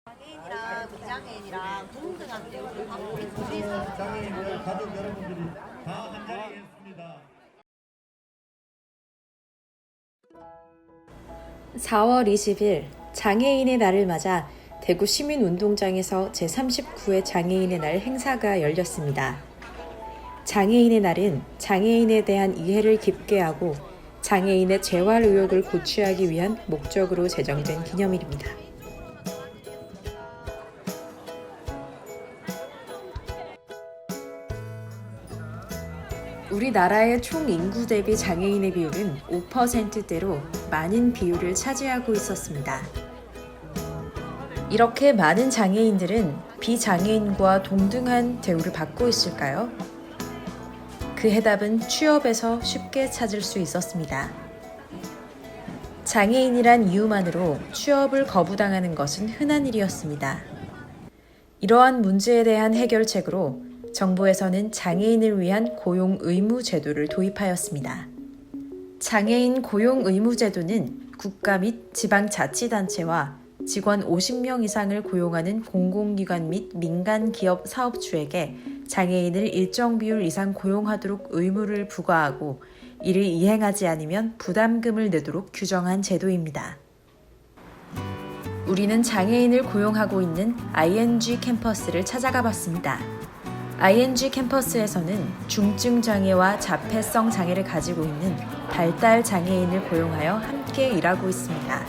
장애인이랑 비장애인이랑 동등한 대우를 받고 있습니다. 장애인들 가족 여러분들이 다 한 자리에 있습니다. 4월 20일 장애인의 날을 맞아 대구 시민운동장에서 제39회 장애인의 날 행사가 열렸습니다. 장애인의 날은 장애인에 대한 이해를 깊게 하고 장애인의 재활 의욕을 고취하기 위한 목적으로 제정된 기념일입니다. 우리나라의 총 인구 대비 장애인의 비율은 5%대로 많은 비율을 차지하고 있었습니다. 이렇게 많은 장애인들은 비장애인과 동등한 대우를 받고 있을까요? 그 해답은 취업에서 쉽게 찾을 수 있었습니다. 장애인이란 이유만으로 취업을 거부당하는 것은 흔한 일이었습니다. 이러한 문제에 대한 해결책으로 정부에서는 장애인을 위한 고용 의무 제도를 도입하였습니다. 장애인 고용 의무 제도는 국가 및 지방자치단체와 직원 50명 이상을 고용하는 공공기관 및 민간 기업 사업주에게 장애인을 일정 비율 이상 고용하도록 의무를 부과하고 이를 이행하지 않으면 부담금을 내도록 규정한 제도입니다. 우리는 장애인을 고용하고 있는 ING 캠퍼스를 찾아가 봤습니다. ING 캠퍼스에서는 중증 장애와 자폐성 장애를 가지고 있는 발달 장애인을 고용하여 함께 일하고 있습니다.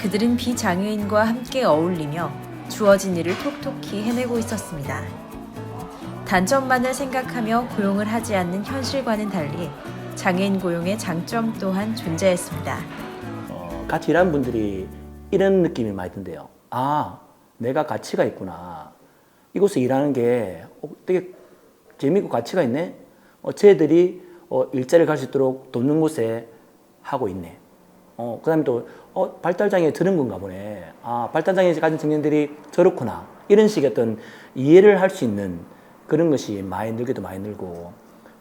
그들은 비장애인과 함께 어울리며 주어진 일을 톡톡히 해내고 있었습니다. 단점만을 생각하며 고용을 하지 않는 현실과는 달리 장애인 고용의 장점 또한 존재했습니다. 같이 일하는 분들이 이런 느낌이 많이 든대요. 아, 내가 가치가 있구나. 이곳에 일하는 게 되게 재미있고 가치가 있네. 쟤들이 일자리를 갈 수 있도록 돕는 곳에 하고 있네. 그 다음에 또 발달장애 들은 건가 보네. 아, 발달장애 가진 청년들이 저렇구나. 이런 식의 어떤 이해를 할 수 있는 그런 것이 많이 늘기도 많이 늘고,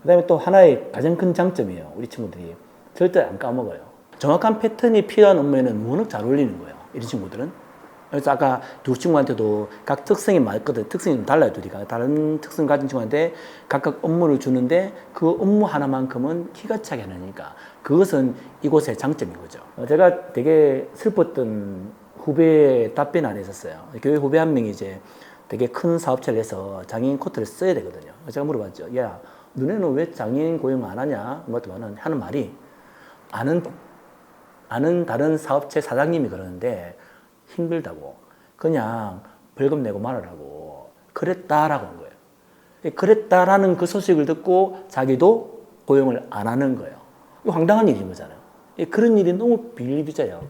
그 다음에 또 하나의 가장 큰 장점이에요. 우리 친구들이 절대 안 까먹어요. 정확한 패턴이 필요한 업무에는 워낙 잘 어울리는 거예요. 이런 친구들은. 그래서 아까 두 친구한테도 각 특성이 많거든. 특성이 좀 달라요, 둘이가. 다른 특성 가진 친구한테 각각 업무를 주는데 그 업무 하나만큼은 기가 차게 하니까 그것은 이곳의 장점인 거죠. 제가 되게 슬펐던 후배의 답변 안에 있었어요. 교회 후배 한 명이 이제 되게 큰 사업체를 해서 장애인 코트를 써야 되거든요. 제가 물어봤죠. 야, 너네는 왜 장애인 고용 안 하냐? 하는 말이 아는 다른 사업체 사장님이 그러는데 힘들다고 그냥 벌금 내고 말하라고 그랬다라고 한 거예요. 그랬다라는 그 소식을 듣고 자기도 고용을 안 하는 거예요. 이거 황당한 일인 거잖아요. 그런 일이 너무 비일비재해요.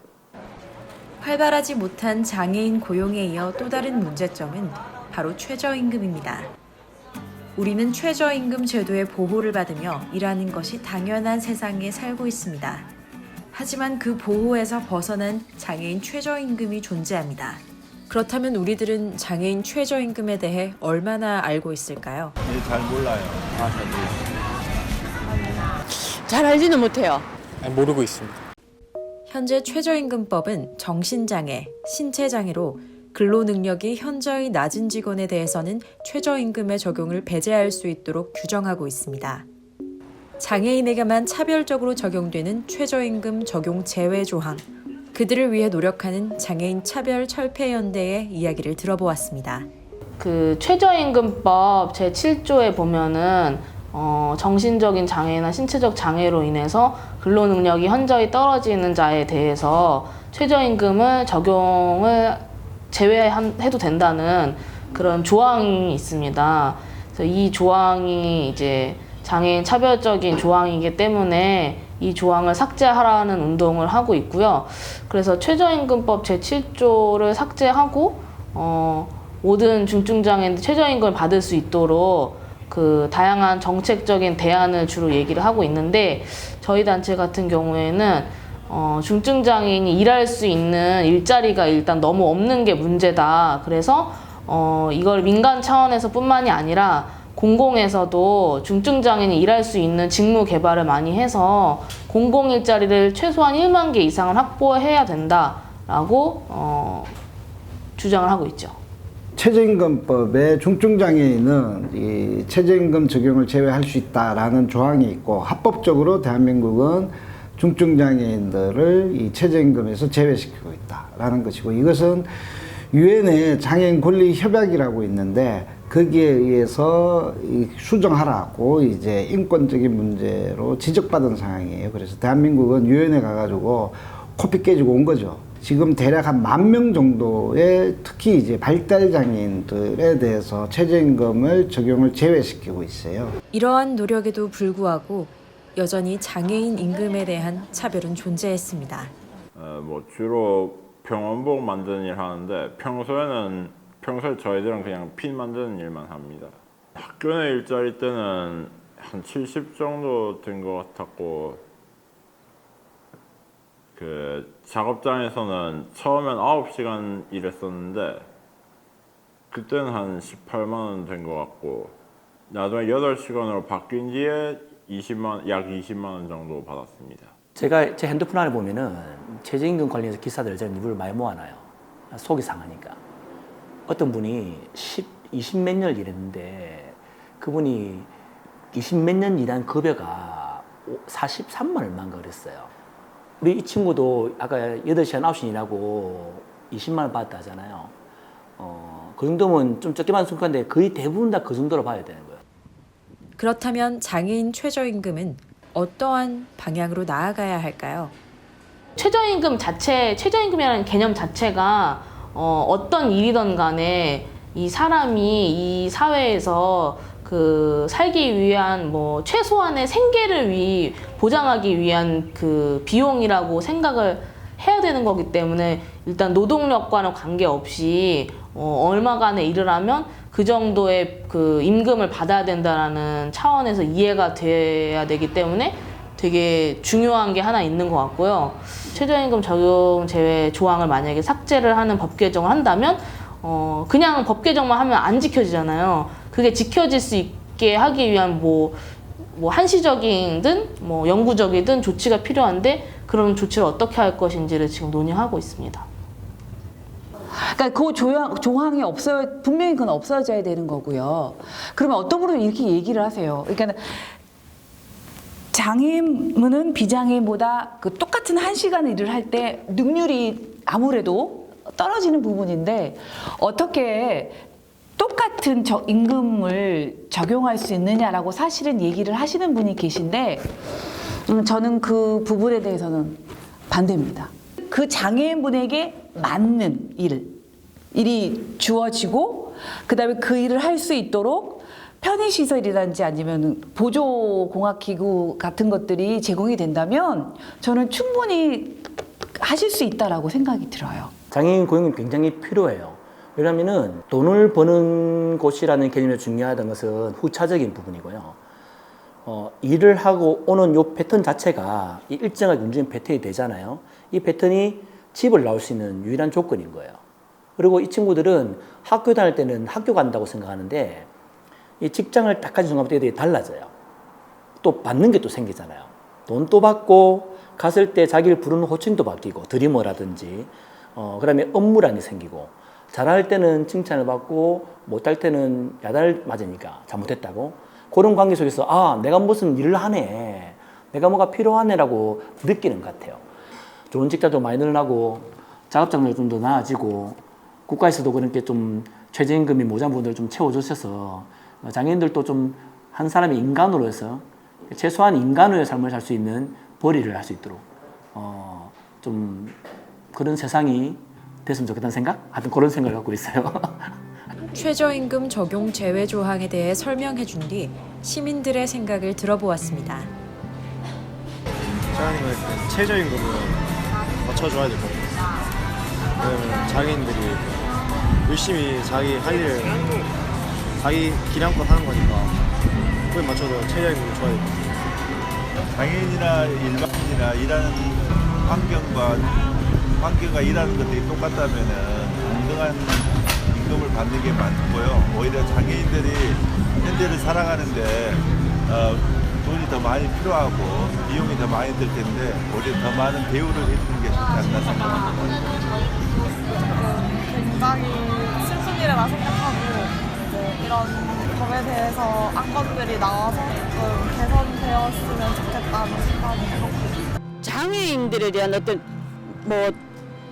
활발하지 못한 장애인 고용에 이어 또 다른 문제점은 바로 최저임금입니다. 우리는 최저임금 제도의 보호를 받으며 일하는 것이 당연한 세상에 살고 있습니다. 하지만 그 보호에서 벗어난 장애인 최저임금이 존재합니다. 그렇다면 우리들은 장애인 최저임금에 대해 얼마나 알고 있을까요? 네, 잘 몰라요. 잘 알지는 못해요. 모르고 있습니다. 현재 최저임금법은 정신장애, 신체장애로 근로능력이 현저히 낮은 직원에 대해서는 최저임금의 적용을 배제할 수 있도록 규정하고 있습니다. 장애인에게만 차별적으로 적용되는 최저임금 적용 제외 조항, 그들을 위해 노력하는 장애인 차별 철폐연대의 이야기를 들어보았습니다. 그 최저임금법 제7조에 보면은 정신적인 장애나 신체적 장애로 인해서 근로능력이 현저히 떨어지는 자에 대해서 최저임금을 적용을 제외해도 된다는 그런 조항이 있습니다. 그래서 이 조항이 이제 장애인 차별적인 조항이기 때문에 이 조항을 삭제하라는 운동을 하고 있고요. 그래서 최저임금법 제7조를 삭제하고 모든 중증장애인들 최저임금을 받을 수 있도록 그 다양한 정책적인 대안을 주로 얘기를 하고 있는데, 저희 단체 같은 경우에는 중증장애인이 일할 수 있는 일자리가 일단 너무 없는 게 문제다. 그래서 이걸 민간 차원에서 뿐만이 아니라 공공에서도 중증장애인이 일할 수 있는 직무 개발을 많이 해서 공공 일자리를 최소한 1만 개 이상을 확보해야 된다라고 주장을 하고 있죠. 최저임금법에 중증장애인은 이 최저임금 적용을 제외할 수 있다라는 조항이 있고 합법적으로 대한민국은 중증장애인들을 이 최저임금에서 제외시키고 있다라는 것이고 이것은 유엔의 장애인 권리 협약이라고 있는데 거기에 의해서 수정하라고 이제 인권적인 문제로 지적받은 상황이에요. 그래서 대한민국은 유엔에 가가지고 코피 깨지고 온 거죠. 지금 대략 한 10,000명 정도의 특히 이제 발달 장애인들에 대해서 최저임금을 적용을 제외시키고 있어요. 이러한 노력에도 불구하고 여전히 장애인 임금에 대한 차별은 존재했습니다. 뭐 주로 병원복 만드는 일 하는데 평소에 저희들은 그냥 핀 만드는 일만 합니다. 학교 내 일자리 때는 한 70 정도 된 것 같았고 그 작업장에서는 처음엔 9시간 일했었는데 그때는 한 18만 원 된 것 같고 나중에 8시간으로 바뀐 뒤에 약 20만 원 정도 받았습니다. 제가 제 핸드폰 안에 보면은 최저임금 관련해서 기사들을 제가 리뷰를 많이 모아놔요. 속이 상하니까. 어떤 분이 20 몇 년 일했는데 그분이 20 몇 년 일한 급여가 43만 얼마인가 그랬어요. 우리 이 친구도 아까 8시간 9시간 일하고 20만 원 받았다 하잖아요. 그 정도면 좀 적게 받은 순간인데 거의 대부분 다 그 정도로 봐야 되는 거예요. 그렇다면 장애인 최저임금은 어떠한 방향으로 나아가야 할까요? 최저임금이라는 개념 자체가 어떤 일이든 간에 이 사람이 이 사회에서 그 살기 위한 뭐 최소한의 생계를 보장하기 위한 그 비용이라고 생각을 해야 되는 거기 때문에 일단 노동력과는 관계없이 얼마간의 일을 하면 그 정도의 그 임금을 받아야 된다라는 차원에서 이해가 돼야 되기 때문에 되게 중요한 게 하나 있는 것 같고요. 최저임금 적용 제외 조항을 만약에 삭제를 하는 법 개정을 한다면 그냥 법 개정만 하면 안 지켜지잖아요. 그게 지켜질 수 있게 하기 위한 뭐 한시적이든 뭐 영구적이든 조치가 필요한데 그런 조치를 어떻게 할 것인지를 지금 논의하고 있습니다. 그러니까 그 조항이 분명히 그건 없어져야 되는 거고요. 그러면 어떤 분은 이렇게 얘기를 하세요. 그러니까 장애인은 비장애인보다 그 똑같은 1시간 일을 할 때 능률이 아무래도 떨어지는 부분인데 어떻게 똑같은 임금을 적용할 수 있느냐라고 사실은 얘기를 하시는 분이 계신데 저는 그 부분에 대해서는 반대입니다. 그 장애인분에게 맞는 일이 주어지고 그다음에 그 일을 할 수 있도록 편의시설이라든지 아니면 보조공학기구 같은 것들이 제공이 된다면 저는 충분히 하실 수 있다라고 생각이 들어요. 장애인 고용이 굉장히 필요해요. 왜냐하면은 돈을 버는 곳이라는 개념이 중요하다는 것은 후차적인 부분이고요. 일을 하고 오는 요 패턴 자체가 이 일정하게 움직이는 패턴이 되잖아요. 이 패턴이 집을 나올 수 있는 유일한 조건인 거예요. 그리고 이 친구들은 학교 다닐 때는 학교 간다고 생각하는데 이 직장을 딱 가진 순간부터 되게 달라져요. 또 받는 게 또 생기잖아요. 돈도 받고 갔을 때 자기를 부르는 호칭도 바뀌고 드리머라든지 그 다음에 업무란이 생기고 잘할 때는 칭찬을 받고 못할 때는 야단을 맞으니까 잘못했다고 그런 관계 속에서 아 내가 무슨 일을 하네 내가 뭐가 필요하네 라고 느끼는 것 같아요. 좋은 직장도 많이 늘어나고 작업장도 좀 더 나아지고 국가에서도 그렇게 좀 최저임금이 모자란 부분들을 좀 채워주셔서 장애인들도 좀 한 사람의 인간으로서 최소한 인간의 삶을 살 수 있는 벌이를 할 수 있도록 좀 그런 세상이 됐으면 좋겠다는 생각? 하여튼 그런 생각을 갖고 있어요. 최저임금 적용 제외 조항에 대해 설명해 준 뒤 시민들의 생각을 들어보았습니다. 장애인은 최저임금을 맞춰줘야 될 것 같아요. 왜냐면 장애인들이 열심히 자기 할 일을 자기 기량껏 하는 거니까 그걸 맞춰서 최저임금을 줘야 될 것 같아요. 장애인이나 일반인이나 일하는 환경과 일하는 것들이 똑같다면은 동등한 임금을 받는 게 맞고요. 오히려 장애인들이 현재를 살아가는데 돈이 더 많이 필요하고 비용이 더 많이 들 텐데 오히려 더 많은 대우를 해주는 게 좋지 않나 생각합니다. 굉장히 이런 법에 대해서 안건들이 나와서 조금 개선되었으면 좋겠다는 생각이 들었고 장애인들에 대한 어떤 뭐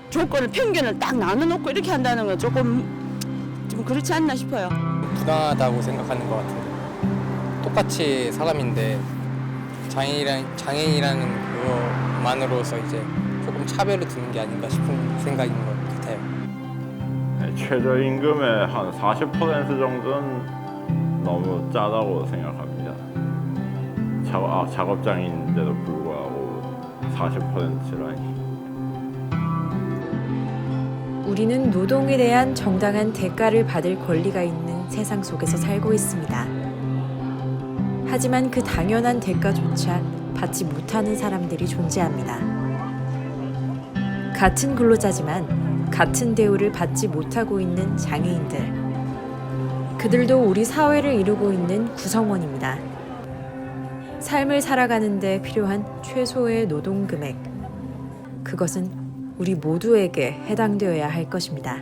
조건을 편견을 딱 나눠놓고 이렇게 한다는 건 조금 좀 그렇지 않나 싶어요. 부당하다고 생각하는 것 같은데 똑같이 사람인데 장애인이라는 그것만으로서 이제 조금 차별을 두는 게 아닌가 싶은 생각인 것 같아요. 최저임금의 한 40% 정도는 너무 짜다고 생각합니다. 작업장인데도 불구하고 40%라니. 우리는 노동에 대한 정당한 대가를 받을 권리가 있는 세상 속에서 살고 있습니다. 하지만 그 당연한 대가조차 받지 못하는 사람들이 존재합니다. 같은 근로자지만 같은 대우를 받지 못하고 있는 장애인들. 그들도 우리 사회를 이루고 있는 구성원입니다. 삶을 살아가는 데 필요한 최소의 노동 금액. 그것은 우리 모두에게 해당되어야 할 것입니다.